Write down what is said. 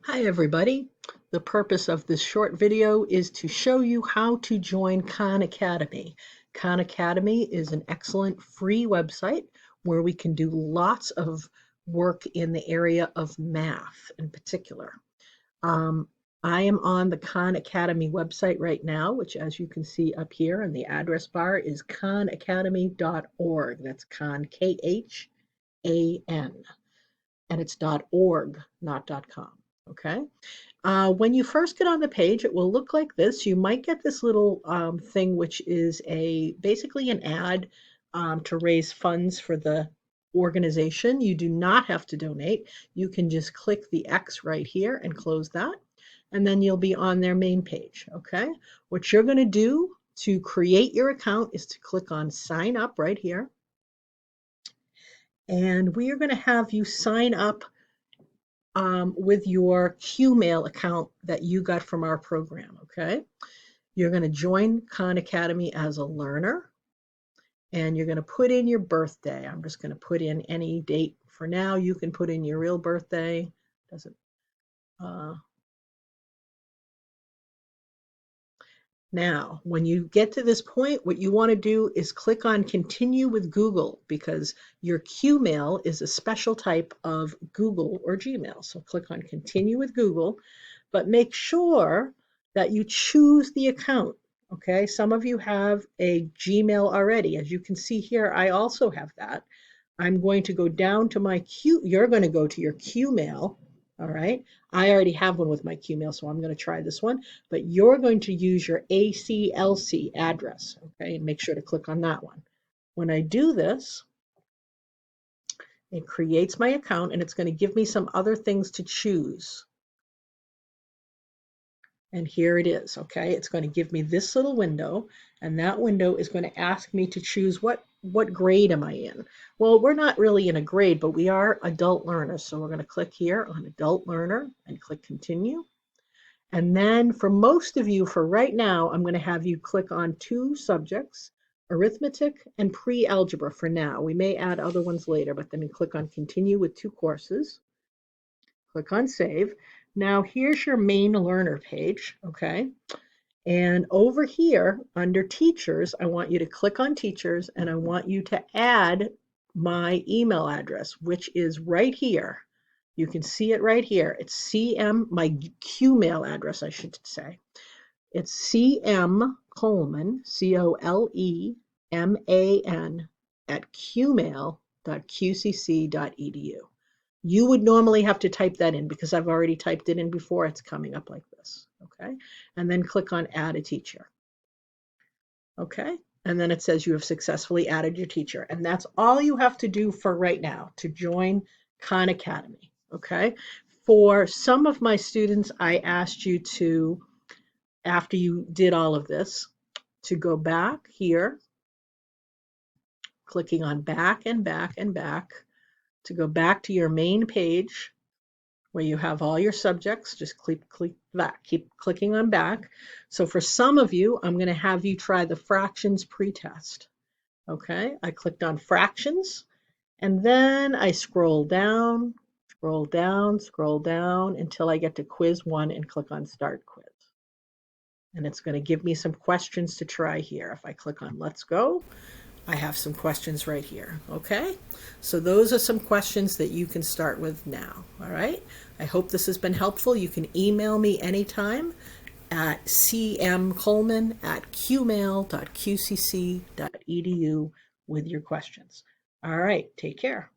Hi everybody. The purpose of this short video is to show you how to join Khan Academy. Khan Academy is an excellent free website where we can do lots of work in the area of math in particular. Um, I am on the Khan Academy website right now, which as you can see up here in the address bar is khanacademy.org. That's Khan, K-H-A-N, and it's .org, not .com. Okay. When you first get on the page, it will look like this. You might get this little thing, which is basically an ad to raise funds for the organization. You do not have to donate. You can just click the X right here and close that, and then you'll be on their main page. Okay. What you're going to do to create your account is to click on Sign Up right here, and we are going to have you sign up with your QMail account that you got from our program, okay? You're going to join Khan Academy as a learner, and you're going to put in your birthday. I'm just going to put in any date for now. You can put in your real birthday. Doesn't. Now, when you get to this point, what you want to do is click on Continue with Google, because your QMail is a special type of Google or Gmail. So click on Continue with Google, but make sure that you choose the account. Okay, some of you have a Gmail already. As you can see here, I also have that. I'm going to go down to my you're going to go to your QMail. All right. I already have one with my QMail, so I'm going to try this one. But you're going to use your ACLC address. Okay, and make sure to click on that one. When I do this, it creates my account, and it's going to give me some other things to choose. And here it is, okay? It's going to give me this little window, and that window is going to ask me to choose what grade am I in? Well, we're not really in a grade, but we are adult learners. So we're going to click here on adult learner and click continue. And then for most of you, for right now, I'm going to have you click on two subjects, arithmetic and pre-algebra for now. We may add other ones later, but then we click on continue with two courses. Click on save. Now here's your main learner page, okay? And over here under teachers, I want you to click on teachers, and I want you to add my email address, which is right here. You can see it right here. It's CM, my QMail address, I should say. It's CM Coleman, COLEMAN at qmail.qcc.edu. You would normally have to type that in because I've already typed it in before. It's coming up like this, okay? And then click on Add a Teacher, okay? And then it says you have successfully added your teacher. And that's all you have to do for right now to join Khan Academy, okay? For some of my students, I asked you to, after you did all of this, to go back here, clicking on back and back and back, to go back to your main page, where you have all your subjects. Just click that, keep clicking on back. So for some of you, I'm going to have you try the fractions pretest. Okay, I clicked on fractions, and then I scroll down, scroll down, scroll down until I get to quiz 1 and click on start quiz. And it's going to give me some questions to try here. If I click on let's go, I have some questions right here, okay? So those are some questions that you can start with now, all right? I hope this has been helpful. You can email me anytime at cmcoleman@qmail.qcc.edu with your questions. All right, take care.